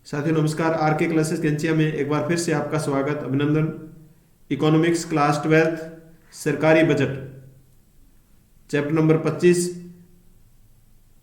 साथियों नमस्कार। आर के क्लासेस कैंचिया में एक बार फिर से आपका स्वागत, अभिनंदन। इकोनॉमिक्स क्लास 12 सरकारी बजट चैप्टर नंबर 25।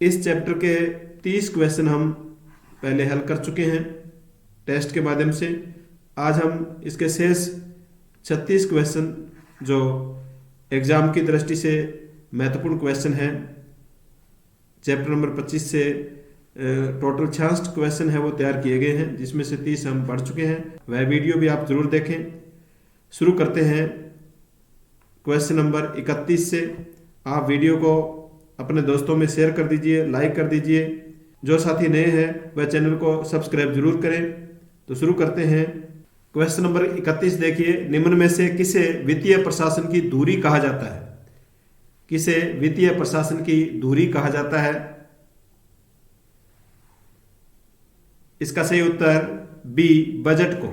इस चैप्टर के 30 क्वेश्चन हम पहले हल कर चुके हैं टेस्ट के माध्यम से। आज हम इसके शेष 36 क्वेश्चन जो एग्जाम की दृष्टि से महत्वपूर्ण क्वेश्चन हैं, चैप्टर नंबर 25 से टोटल 66 क्वेश्चन है वो तैयार किए गए हैं, जिसमें से 30 हम पढ़ चुके हैं। वह वीडियो भी आप जरूर देखें। शुरू करते हैं क्वेश्चन नंबर 31 से। आप वीडियो को अपने दोस्तों में शेयर कर दीजिए, लाइक कर दीजिए। जो साथी नए हैं वह चैनल को सब्सक्राइब जरूर करें। तो शुरू करते हैं। क्वेश्चन नंबर 31 देखिए, निम्न में से किसे वित्तीय प्रशासन की धुरी कहा जाता है? किसे वित्तीय प्रशासन की धुरी कहा जाता है? इसका सही उत्तर बी, बजट को।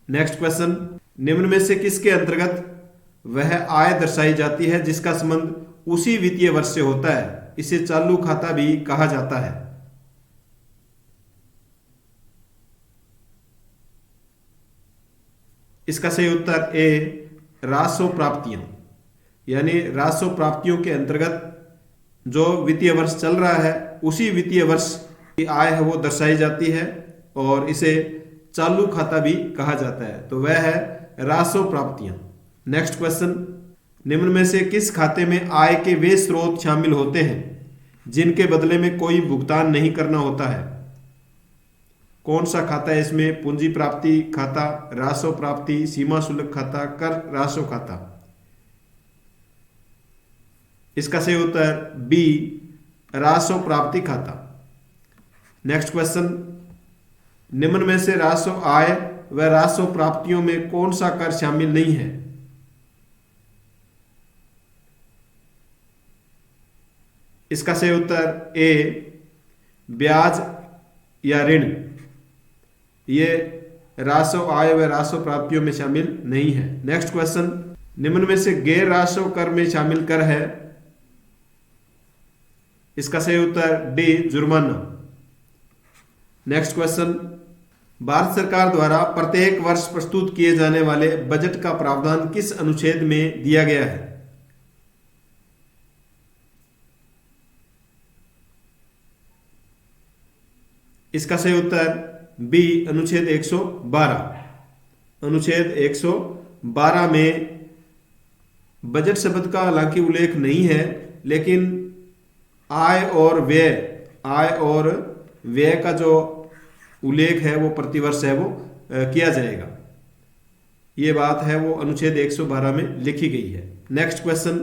नेक्स्ट क्वेश्चन, निम्न में से किसके अंतर्गत वह आय दर्शाई जाती है जिसका संबंध उसी वित्तीय वर्ष से होता है? इसे चालू खाता भी कहा जाता है। इसका सही उत्तर ए, राजस्व प्राप्तियां। यानी राजस्व प्राप्तियों के अंतर्गत जो वित्तीय वर्ष चल रहा है उसी वित्तीय वर्ष की आय है वो दर्शाई जाती है और इसे चालू खाता भी कहा जाता है। तो वह है राजस्व प्राप्तियां। नेक्स्ट क्वेश्चन, निम्न में से किस खाते में आय के वे स्रोत शामिल होते हैं जिनके बदले में कोई भुगतान नहीं करना होता है? कौन सा खाता है इसमें? पूंजी प्राप्ति खाता, राजस्व प्राप्ति, सीमा शुल्क खाता, कर राजस्व खाता। इसका सही उत्तर बी, राजस्व प्राप्ति खाता। नेक्स्ट क्वेश्चन, निम्न में से राजस्व आय व राजस्व प्राप्तियों में कौन सा कर शामिल नहीं है? इसका सही उत्तर ए, ब्याज या ऋण। ये राजस्व आय व राजस्व प्राप्तियों में शामिल नहीं है। नेक्स्ट क्वेश्चन, निम्न में से गैर राजस्व कर में शामिल कर है? इसका सही उत्तर डी, जुर्माना। नेक्स्ट क्वेश्चन, भारत सरकार द्वारा प्रत्येक वर्ष प्रस्तुत किए जाने वाले बजट का प्रावधान किस अनुच्छेद में दिया गया है? इसका सही उत्तर बी, अनुच्छेद 112। अनुच्छेद 112 में बजट शब्द का हालांकि उल्लेख नहीं है, लेकिन आय और व्यय का जो उल्लेख है वो प्रतिवर्ष है वो किया जाएगा। ये बात है वो अनुच्छेद 112 में लिखी गई है। नेक्स्ट क्वेश्चन,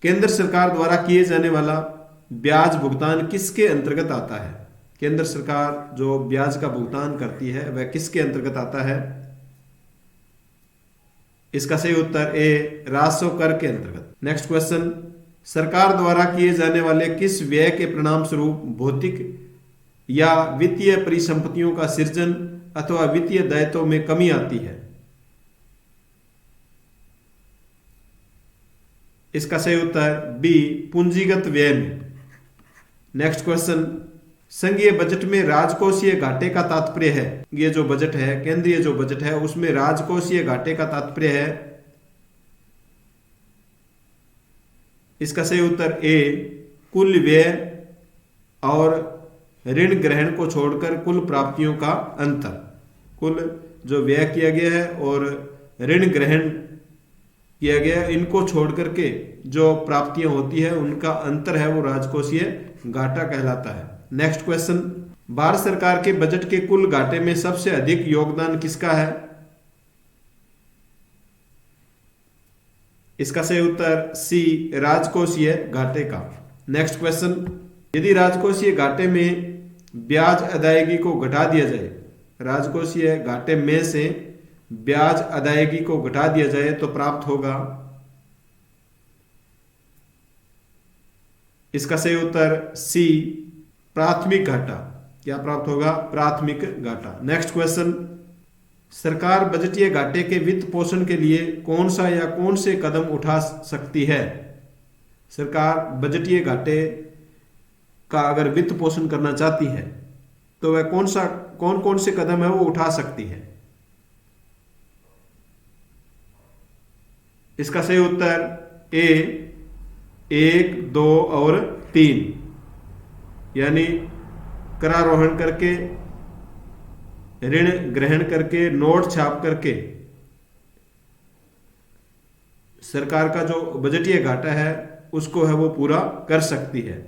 केंद्र सरकार द्वारा किए जाने वाला ब्याज भुगतान किसके अंतर्गत आता है? केंद्र सरकार जो ब्याज का भुगतान करती है वह किसके अंतर्गत आता है? इसका सही उत्तर ए, राजस्व कर के अंतर्गत। नेक्स्ट क्वेश्चन, सरकार द्वारा किए जाने वाले किस व्यय के परिणाम स्वरूप भौतिक या वित्तीय परिसंपत्तियों का सृजन अथवा वित्तीय दायित्वों में कमी आती है? इसका सही उत्तर बी, पूंजीगत व्यय में। नेक्स्ट क्वेश्चन, संघीय बजट में राजकोषीय घाटे का तात्पर्य है? ये जो बजट है, केंद्रीय जो बजट है, उसमें राजकोषीय घाटे का तात्पर्य है? इसका सही उत्तर ए, कुल व्यय और ऋण ग्रहण को छोड़कर कुल प्राप्तियों का अंतर। कुल जो व्यय किया गया है और ऋण ग्रहण किया गया है, इनको छोड़कर के जो प्राप्तियां होती है उनका अंतर है वो राजकोषीय घाटा कहलाता है। नेक्स्ट क्वेश्चन, भारत सरकार के बजट के कुल घाटे में सबसे अधिक योगदान किसका है? इसका सही उत्तर सी, राजकोषीय घाटे का। नेक्स्ट क्वेश्चन, यदि राजकोषीय घाटे में ब्याज अदायगी को घटा दिया जाए, राजकोषीय घाटे में से ब्याज अदायगी को घटा दिया जाए तो प्राप्त होगा? इसका सही उत्तर सी, प्राथमिक घाटा। क्या प्राप्त होगा? प्राथमिक घाटा। नेक्स्ट क्वेश्चन, सरकार बजटीय घाटे के वित्त पोषण के लिए कौन सा या कौन से कदम उठा सकती है? सरकार बजटीय घाटे का अगर वित्त पोषण करना चाहती है तो वह कौन कौन से कदम है वो उठा सकती है? इसका सही उत्तर ए 1, 2 और 3, यानी करारोहण करके, ऋण ग्रहण करके, नोट छाप करके सरकार का जो बजटीय घाटा है उसको है वो पूरा कर सकती है।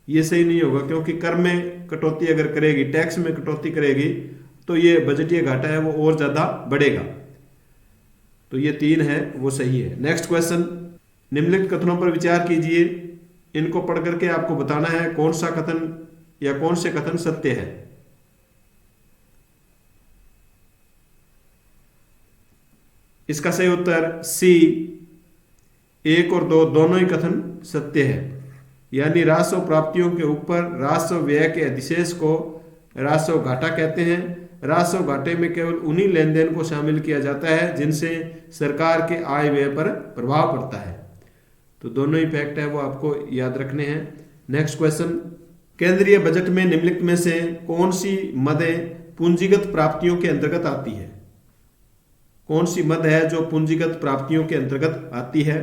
ये सही नहीं होगा, क्योंकि कर में कटौती अगर करेगी, टैक्स में कटौती करेगी, तो ये बजटीय घाटा है वो और ज्यादा बढ़ेगा। तो ये 3 है वो सही है। नेक्स्ट क्वेश्चन, निम्नलिखित कथनों पर विचार कीजिए। इनको पढ़ करके आपको बताना है कौन सा कथन या कौन से कथन सत्य है। इसका सही उत्तर सी 1 और 2 दोनों ही कथन सत्य है। यानी राजस्व प्राप्तियों के ऊपर राजस्व व्यय के अधिशेष को राजस्व घाटा कहते हैं। राजस्व घाटे में केवल उन्हीं लेन देन को शामिल किया जाता है जिनसे सरकार के आय व्यय पर प्रभाव पड़ता है। तो दोनों ही फैक्ट है वो आपको याद रखने हैं। नेक्स्ट क्वेश्चन, केंद्रीय बजट में निम्नलिखित में से कौन सी मदें पूंजीगत प्राप्तियों के अंतर्गत आती है? कौन सी मद है जो पूंजीगत प्राप्तियों के अंतर्गत आती है?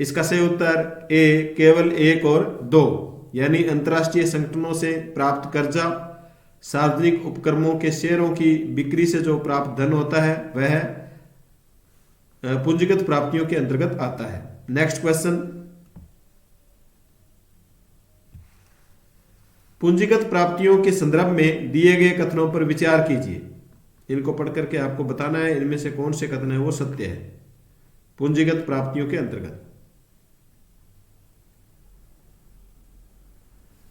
इसका सही उत्तर ए केवल 1 और 2, यानी अंतर्राष्ट्रीय संगठनों से प्राप्त कर्जा, सार्वजनिक उपक्रमों के शेयरों की बिक्री से जो प्राप्त धन होता है वह पूंजीगत प्राप्तियों के अंतर्गत आता है। नेक्स्ट क्वेश्चन, पूंजीगत प्राप्तियों के संदर्भ में दिए गए कथनों पर विचार कीजिए। इनको पढ़ करके आपको बताना है इनमें से कौन से कथन है वो सत्य है पूंजीगत प्राप्तियों के अंतर्गत।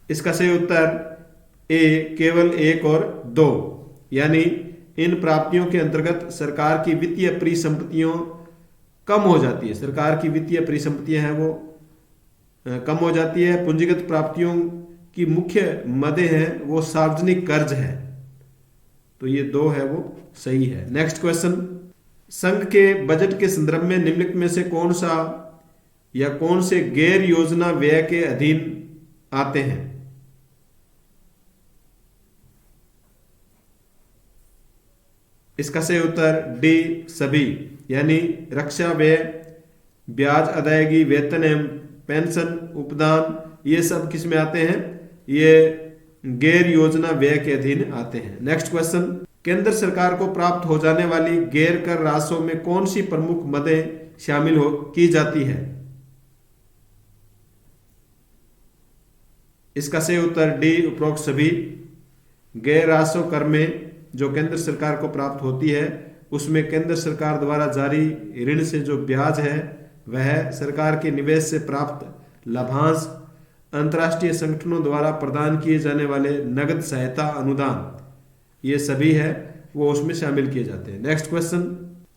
इसका सही उत्तर ए केवल 1 और 2, यानी इन प्राप्तियों के अंतर्गत सरकार की वित्तीय परिसंपत्तियों कम हो जाती है। सरकार की वित्तीय परिसंपत्तियां हैं वो कम हो जाती है। पूंजीगत प्राप्तियों की मुख्य मदें हैं वो सार्वजनिक कर्ज है। तो ये 2 है वो सही है। नेक्स्ट क्वेश्चन, संघ के बजट के संदर्भ में निम्नलिखित में से कौन सा या कौन से गैर योजना व्यय के अधीन आते हैं? इसका सही उत्तर डी सभी, यानी रक्षा व्यय, ब्याज अदायगी, वेतन एवं पेंशन, उपदान, ये सब किस में आते हैं? ये गैर योजना व्यय के अधीन आते हैं। नेक्स्ट क्वेश्चन, केंद्र सरकार को प्राप्त हो जाने वाली गैर कर राजस्व में कौन सी प्रमुख मदें शामिल की जाती है? इसका सही उत्तर डी उपरोक्त सभी। गैर राजस्व कर में जो केंद्र सरकार को प्राप्त होती है उसमें केंद्र सरकार द्वारा जारी ऋण से जो ब्याज है वह, सरकार के निवेश से प्राप्त लाभांश, अंतर्राष्ट्रीय संगठनों द्वारा प्रदान किए जाने वाले नगद सहायता अनुदान, ये सभी है वो उसमें शामिल किए जाते हैं। नेक्स्ट क्वेश्चन,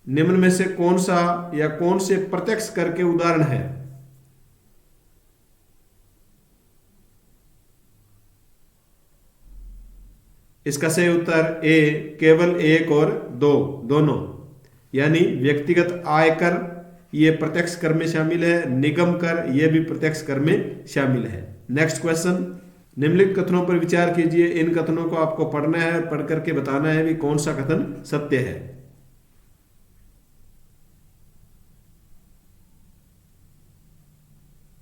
निम्न में से कौन सा या कौन से प्रत्यक्ष कर के उदाहरण है? इसका सही उत्तर ए केवल 1 और 2 दोनों, यानी व्यक्तिगत आय कर ये प्रत्यक्ष कर में शामिल है, निगम कर ये भी प्रत्यक्ष कर में शामिल है। नेक्स्ट क्वेश्चन, निम्नलिखित कथनों पर विचार कीजिए। इन कथनों को आपको पढ़ना है, पढ़ करके बताना है भी कौन सा कथन सत्य है।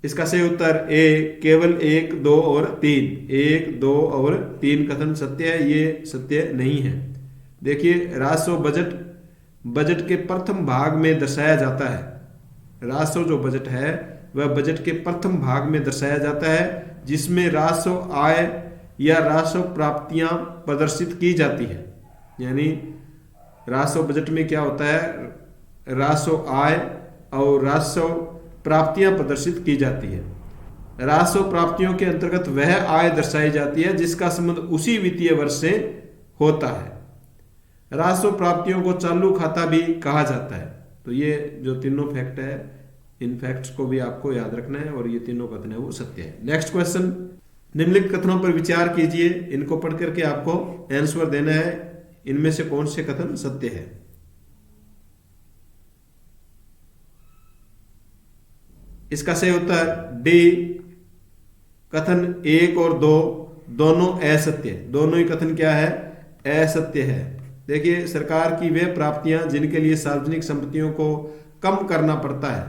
इसका सही उत्तर ए केवल 1, 2 और 3, 1, 2 और 3 कथन सत्य है, ये सत्य नहीं है। देखिए, राजस्व बजट के प्रथम भाग में दर्शाया जाता है। राजस्व जो बजट है वह बजट के प्रथम भाग में दर्शाया जाता है, जिसमें राजस्व आय या राजस्व प्राप्तियां प्रदर्शित की जाती है। यानी राजस्व बजट में क्या होता है, राजस्व आय और राजस्व प्राप्तियां प्रदर्शित की जाती है। राजस्व प्राप्तियों के अंतर्गत वह आय दर्शाई जाती है जिसका संबंध उसी वित्तीय वर्ष से होता है। राजस्व प्राप्तियों को चालू खाता भी कहा जाता है। तो ये जो तीनों फैक्ट है, इन फैक्ट्स को भी आपको याद रखना है और ये तीनों कथन है वो सत्य है। नेक्स्ट क्वेश्चन, निम्नलिखित कथनों पर विचार कीजिए। इनको पढ़ करके आपको आंसर देना है, इनमें से कौन से कथन सत्य है। इसका सही उत्तर डी कथन 1 और 2 दोनों असत्य, दोनों ही कथन क्या है, असत्य है। देखिए, सरकार की वे प्राप्तियां जिनके लिए सार्वजनिक संपत्तियों को कम करना पड़ता है,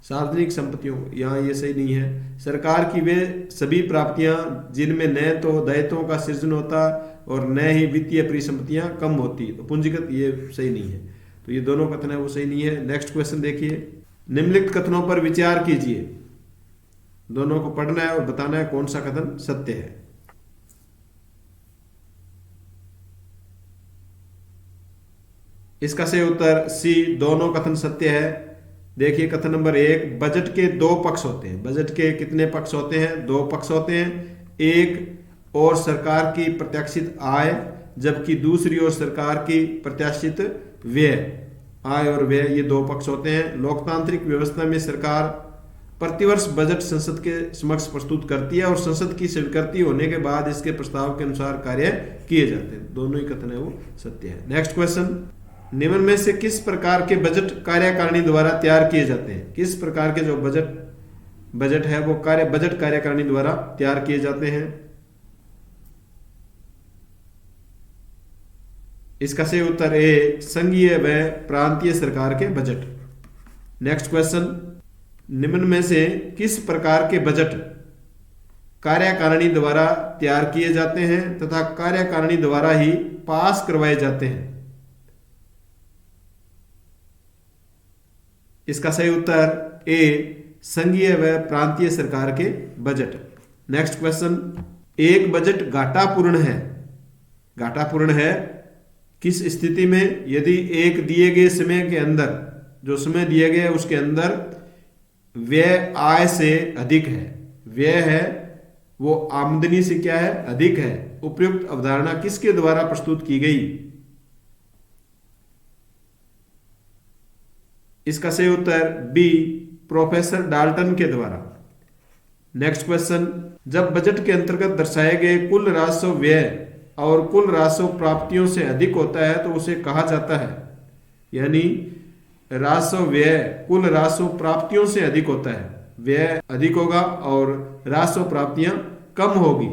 सार्वजनिक संपत्तियों, यहाँ ये सही नहीं है। सरकार की वे सभी प्राप्तियां जिनमें न तो दायित्वों का सृजन होता और न ही वित्तीय परिसंपत्तियां कम होती, तो पूंजीगत ये सही नहीं है। तो ये दोनों कथन है वो सही नहीं है। नेक्स्ट क्वेश्चन देखिए, निम्नलिखित कथनों पर विचार कीजिए। दोनों को पढ़ना है और बताना है कौन सा कथन सत्य है। इसका सही उत्तर सी, दोनों कथन सत्य है। देखिए कथन नंबर 1, बजट के दो पक्ष होते हैं। बजट के कितने पक्ष होते हैं, दो पक्ष होते हैं। एक और सरकार की प्रत्याशित आय, जबकि दूसरी ओर सरकार की प्रत्याशित व्यय। आय और व्यय ये दो पक्ष होते हैं। लोकतांत्रिक व्यवस्था में सरकार प्रतिवर्ष बजट संसद के समक्ष प्रस्तुत करती है और संसद की स्वीकृति होने के बाद इसके प्रस्ताव के अनुसार कार्य किए जाते हैं। दोनों ही कथन है वो सत्य है। नेक्स्ट क्वेश्चन, निम्न में से किस प्रकार के बजट कार्यकारिणी द्वारा तैयार किए जाते हैं। किस प्रकार के जो बजट है वो बजट कार्यकारिणी द्वारा तैयार किए जाते हैं। इसका सही उत्तर ए, संघीय व प्रांतीय सरकार के बजट। नेक्स्ट क्वेश्चन, निम्न में से किस प्रकार के बजट कार्यकारिणी द्वारा तैयार किए जाते हैं तथा कार्यकारिणी द्वारा ही पास करवाए जाते हैं। इसका सही उत्तर ए, संघीय व प्रांतीय सरकार के बजट। नेक्स्ट क्वेश्चन, एक बजट घाटापूर्ण है। घाटापूर्ण है किस स्थिति में, यदि एक दिए गए समय के अंदर, जो समय दिए गए उसके अंदर व्यय आय से अधिक है। व्यय है वो आमदनी से क्या है, अधिक है। उपयुक्त अवधारणा किसके द्वारा प्रस्तुत की गई। इसका सही उत्तर बी, प्रोफेसर डाल्टन के द्वारा। नेक्स्ट क्वेश्चन, जब बजट के अंतर्गत दर्शाए गए कुल राजस्व व्यय और कुल राजस्व प्राप्तियों से अधिक होता है तो उसे कहा जाता है, यानी राजस्व व्यय कुल राजस्व प्राप्तियों से अधिक होता है, व्यय अधिक होगा और राजस्व प्राप्तियां कम होगी,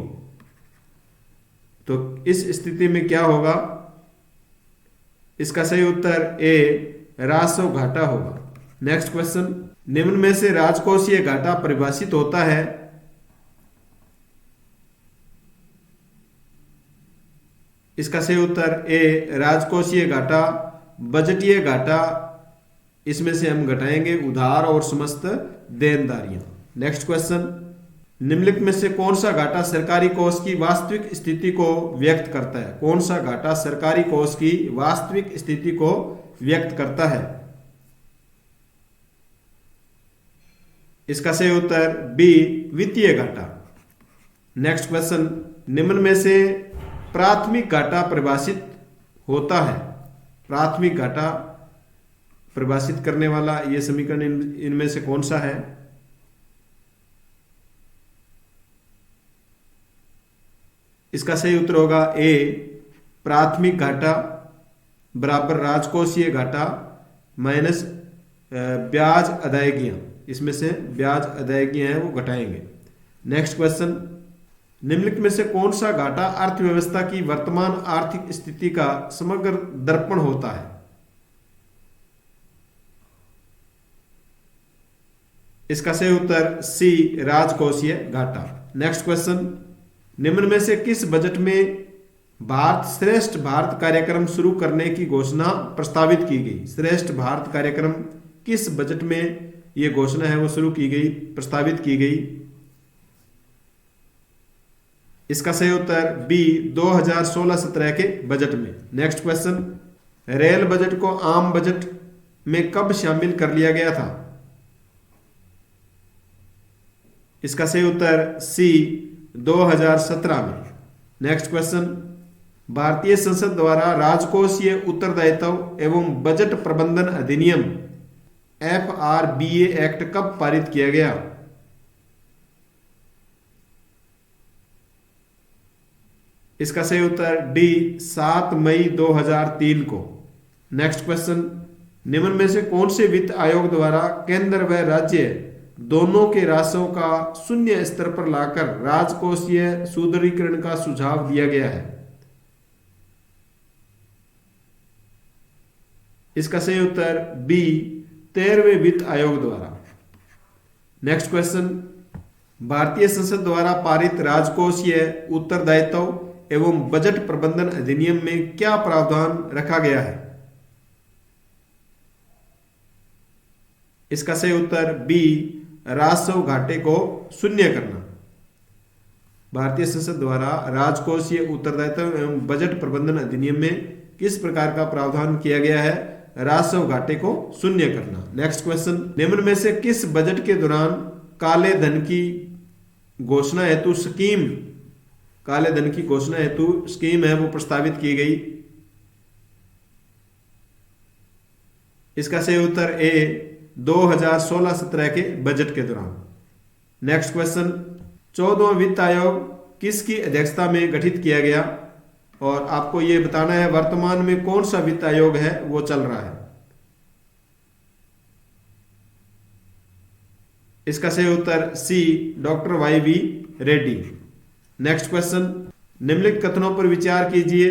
तो इस स्थिति में क्या होगा। इसका सही उत्तर ए, राजस्व घाटा होगा। नेक्स्ट क्वेश्चन, निम्न में से राजकोषीय घाटा परिभाषित होता है। इसका सही उत्तर ए, राजकोषीय घाटा, बजटीय घाटा, इसमें से हम घटाएंगे उधार और समस्त देनदारियां। नेक्स्ट क्वेश्चन, निम्नलिखित में से कौन सा घाटा सरकारी कोष की वास्तविक स्थिति को व्यक्त करता है। कौन सा घाटा सरकारी कोष की वास्तविक स्थिति को व्यक्त करता है। इसका सही उत्तर बी, वित्तीय घाटा। नेक्स्ट क्वेश्चन, निम्न में से प्राथमिक घाटा परिभाषित होता है। प्राथमिक घाटा परिभाषित करने वाला यह समीकरण इनमें से कौन सा है। इसका सही उत्तर होगा ए, प्राथमिक घाटा बराबर राजकोषीय घाटा माइनस ब्याज अदायगियां। इसमें से ब्याज अदायगियां हैं वो घटाएंगे। नेक्स्ट क्वेश्चन, निम्नलिखित में से कौन सा घाटा अर्थव्यवस्था की वर्तमान आर्थिक स्थिति का समग्र दर्पण होता है। इसका सही उत्तर सी, राजकोषीय घाटा। नेक्स्ट क्वेश्चन, निम्न में से किस बजट में भारत श्रेष्ठ भारत कार्यक्रम शुरू करने की घोषणा प्रस्तावित की गई। श्रेष्ठ भारत कार्यक्रम किस बजट में यह घोषणा है वो शुरू की गई, प्रस्तावित की गई। इसका सही उत्तर बी, 2016-17 के बजट में। नेक्स्ट क्वेश्चन, रेल बजट को आम बजट में कब शामिल कर लिया गया था। इसका सही उत्तर सी, 2017 में। नेक्स्ट क्वेश्चन, भारतीय संसद द्वारा राजकोषीय उत्तरदायित्व एवं बजट प्रबंधन अधिनियम FRBA एक्ट कब पारित किया गया। इसका सही उत्तर डी, 7 मई 2003 को। नेक्स्ट क्वेश्चन, निम्न में से कौन से वित्त आयोग द्वारा केंद्र व राज्य दोनों के राशों का शून्य स्तर पर लाकर राजकोषीय सुदृढ़ीकरण का सुझाव दिया गया है। इसका सही उत्तर बी 13वें वित्त आयोग द्वारा। नेक्स्ट क्वेश्चन, भारतीय संसद द्वारा पारित राजकोषीय उत्तरदायित्व एवं बजट प्रबंधन अधिनियम में क्या प्रावधान रखा गया है? इसका सही उत्तर बी राजस्व घाटे को शून्य करना। भारतीय संसद द्वारा राजकोषीय उत्तरदायित्व एवं बजट प्रबंधन अधिनियम में किस प्रकार का प्रावधान किया गया है? राजस्व घाटे को शून्य करना। नेक्स्ट क्वेश्चन, निम्न में से किस बजट के दौरान काले धन की घोषणा हेतु स्कीम है वो प्रस्तावित की गई? इसका सही उत्तर ए 2016-17 के बजट के दौरान। नेक्स्ट क्वेश्चन, 14वां वित्त आयोग किसकी अध्यक्षता में गठित किया गया? और आपको यह बताना है वर्तमान में कौन सा वित्त आयोग है वो चल रहा है। इसका सही उत्तर C doctor Y V. Reddy. Next question, निम्नलिखित कथनों पर विचार कीजिए।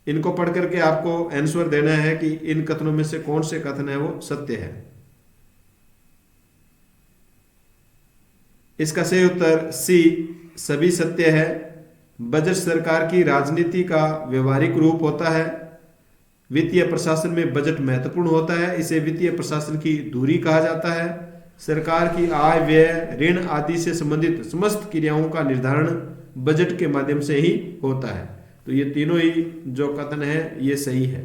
इनको पढ़ करके आपको आंसर देना है कि इन कथनों में से कौन से कथन है वो सत्य है। इसका सही उत्तर सी सभी सत्य है। बजट सरकार की राजनीति का व्यवहारिक रूप होता है। वित्तीय प्रशासन में बजट महत्वपूर्ण होता है, इसे वित्तीय प्रशासन की धुरी कहा जाता है। सरकार की आय, व्यय, ऋण आदि से संबंधित समस्त क्रियाओं का निर्धारण बजट के माध्यम से ही होता है। तो ये तीनों ही जो कथन है ये सही है।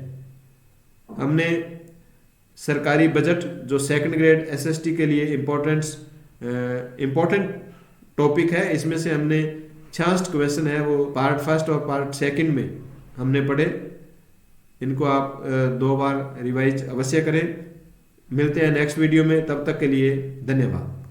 हमने सरकारी बजट जो सेकंड ग्रेड एसएसटी के लिए इम्पोर्टेंट टॉपिक है, इसमें से हमने 66 क्वेश्चन है वो पार्ट फर्स्ट और पार्ट सेकंड में हमने पढ़े। इनको आप 2 बार रिवाइज अवश्य करें। मिलते हैं नेक्स्ट वीडियो में, तब तक के लिए धन्यवाद।